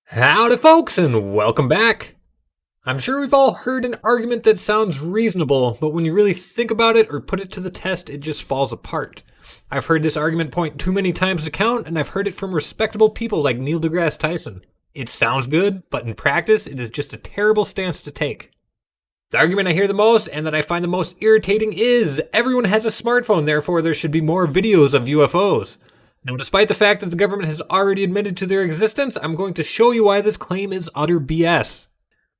Howdy, folks, and welcome back. I'm sure we've all heard an argument that sounds reasonable, but when you really think about it or put it to the test, it just falls apart. I've heard this argument point too many times to count, and I've heard it from respectable people like Neil deGrasse Tyson. It sounds good, but in practice, it is just a terrible stance to take. The argument I hear the most, and that I find the most irritating, is everyone has a smartphone, therefore there should be more videos of UFOs. Now, despite the fact that the government has already admitted to their existence, I'm going to show you why this claim is utter BS.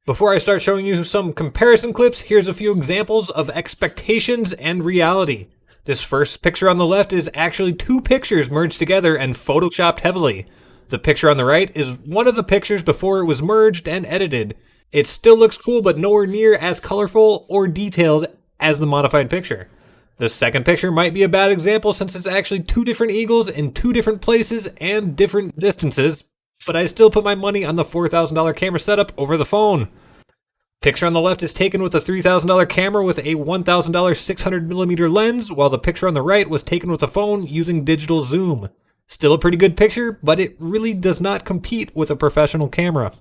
Before I start showing you some comparison clips, here's a few examples of expectations and reality. This first picture on the left is actually two pictures merged together and photoshopped heavily. The picture on the right is one of the pictures before it was merged and edited. It still looks cool, but nowhere near as colorful or detailed as the modified picture. The second picture might be a bad example since it's actually two different eagles in two different places and different distances, but I still put my money on the $4,000 camera setup over the phone. Picture on the left is taken with a $3,000 camera with a $1,000 600mm lens, while the picture on the right was taken with a phone using digital zoom. Still a pretty good picture, but it really does not compete with a professional camera.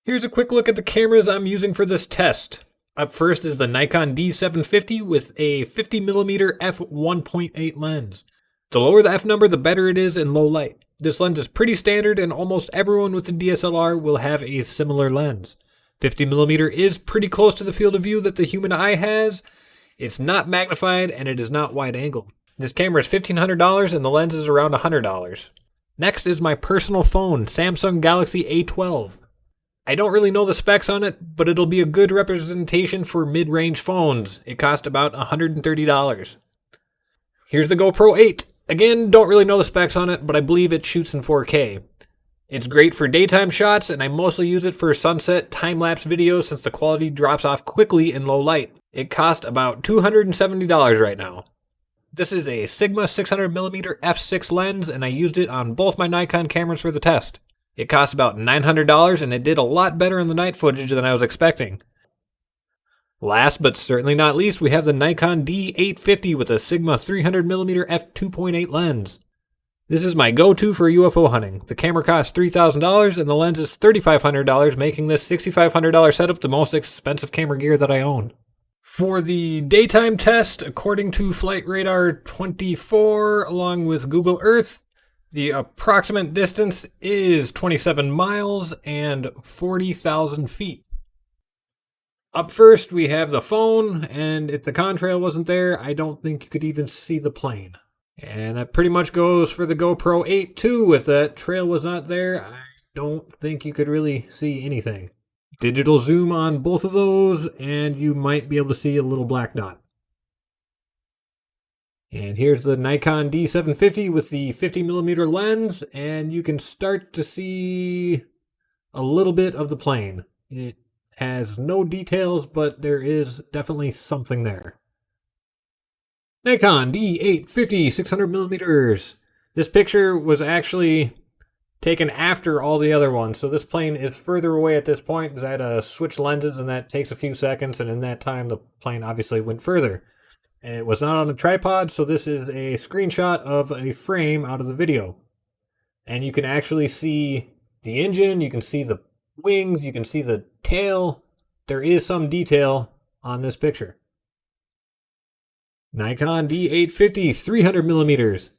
Here's a quick look at the cameras I'm using for this test. Up first is the Nikon D750 with a 50mm f1.8 lens. The lower the f number, the better it is in low light. This lens is pretty standard and almost everyone with a DSLR will have a similar lens. 50mm is pretty close to the field of view that the human eye has. It's not magnified and it is not wide angle. This camera is $1,500 and the lens is around $100. Next is my personal phone, Samsung Galaxy A12. I don't really know the specs on it, but it'll be a good representation for mid-range phones. It cost about $130. Here's the GoPro 8. Again, don't really know the specs on it, but I believe it shoots in 4K. It's great for daytime shots, and I mostly use it for sunset time-lapse videos since the quality drops off quickly in low light. It cost about $270 right now. This is a Sigma 600mm f6 lens, and I used it on both my Nikon cameras for the test. It cost about $900 and it did a lot better in the night footage than I was expecting. Last but certainly not least, we have the Nikon D850 with a Sigma 300mm f2.8 lens. This is my go-to for UFO hunting. The camera costs $3,000 and the lens is $3,500, making this $6,500 setup the most expensive camera gear that I own. For the daytime test, according to Flight Radar 24 along with Google Earth, the approximate distance is 27 miles and 40,000 feet. Up first, we have the phone, and if the contrail wasn't there, I don't think you could even see the plane. And that pretty much goes for the GoPro 8 too. If that trail was not there, I don't think you could really see anything. Digital zoom on both of those, and you might be able to see a little black dot. And here's the Nikon D750 with the 50mm lens, and you can start to see a little bit of the plane. It has no details, but there is definitely something there. Nikon D850 600mm. This picture was actually taken after all the other ones, so this plane is further away at this point because I had to switch lenses, and that takes a few seconds, and in that time the plane obviously went further. It was not on a tripod, so this is a screenshot of a frame out of the video. And you can actually see the engine, you can see the wings, you can see the tail. There is some detail on this picture. Nikon D850 300mm.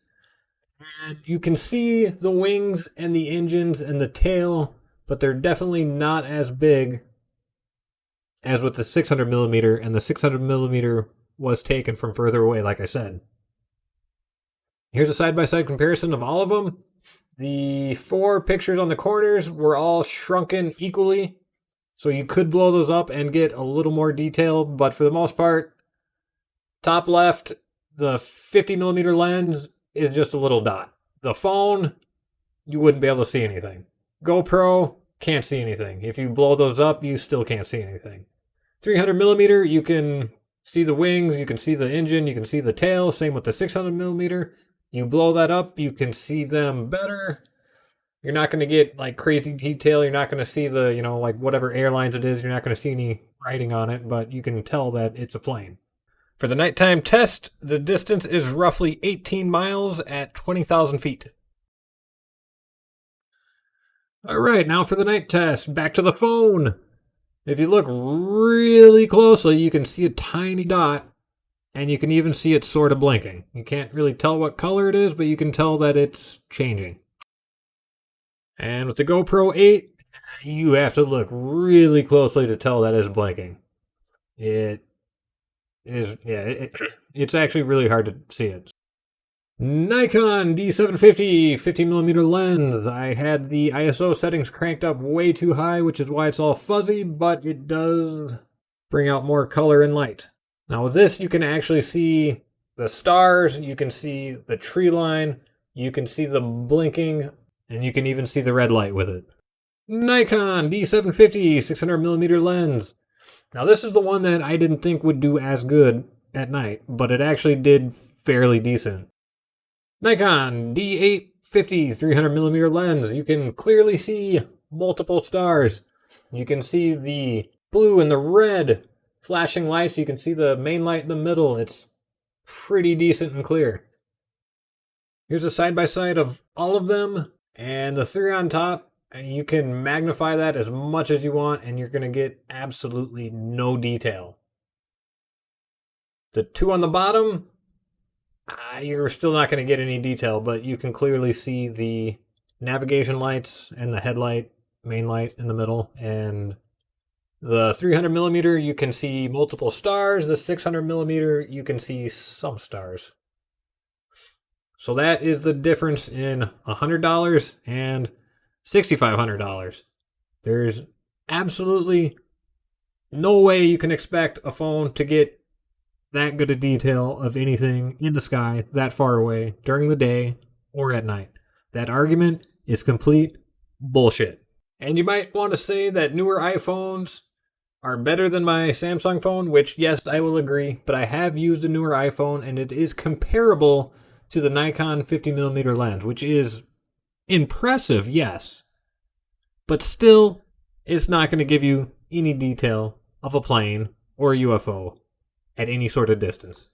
And you can see the wings and the engines and the tail, but they're definitely not as big as with the 600mm, and the 600mm was taken from further away, like I said. Here's a side-by-side comparison of all of them. The four pictures on the corners were all shrunken equally, so you could blow those up and get a little more detail, but for the most part, top left, the 50mm lens is just a little dot. The phone, you wouldn't be able to see anything. GoPro, can't see anything. If you blow those up, you still can't see anything. 300mm, you can see the wings, you can see the engine, you can see the tail. Same with the 600mm. You blow that up, you can see them better. You're not going to get like crazy detail. You're not going to see the, like whatever airlines it is. You're not going to see any writing on it, but you can tell that it's a plane. For the nighttime test, the distance is roughly 18 miles at 20,000 feet. Alright, now for the night test. Back to the phone. If you look really closely, you can see a tiny dot, and you can even see it sort of blinking. You can't really tell what color it is, but you can tell that it's changing. And with the GoPro 8, you have to look really closely to tell that it's blinking. It is, yeah, it's actually really hard to see it. Nikon D750 50mm lens. I had the ISO settings cranked up way too high, which is why it's all fuzzy, but it does bring out more color and light. Now with this, you can actually see the stars, you can see the tree line, you can see the blinking, and you can even see the red light with it. Nikon D750 600mm lens. Now this is the one that I didn't think would do as good at night, but it actually did fairly decent. Nikon D850 300mm lens. You can clearly see multiple stars. You can see the blue and the red flashing lights. You can see the main light in the middle. It's pretty decent and clear. Here's a side-by-side of all of them, and the three on top, and you can magnify that as much as you want, and you're going to get absolutely no detail. The two on the bottom, you're still not going to get any detail, but you can clearly see the navigation lights and the headlight, main light in the middle, and the 300mm you can see multiple stars. The 600mm you can see some stars. So that is the difference in $100 and $6,500. There's absolutely no way you can expect a phone to get that good a detail of anything in the sky that far away during the day or at night. That argument is complete bullshit. And you might want to say that newer iPhones are better than my Samsung phone, which yes, I will agree, but I have used a newer iPhone and it is comparable to the Nikon 50mm lens, which is impressive, yes, but still it's not going to give you any detail of a plane or a UFO at any sort of distance.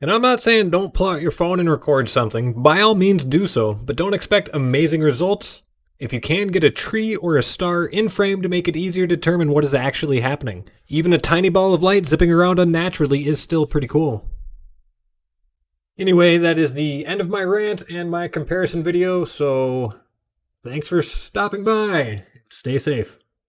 And I'm not saying don't pull out your phone and record something. By all means do so, but don't expect amazing results. If you can, get a tree or a star in frame to make it easier to determine what is actually happening. Even a tiny ball of light zipping around unnaturally is still pretty cool. Anyway, that is the end of my rant and my comparison video, so thanks for stopping by. Stay safe.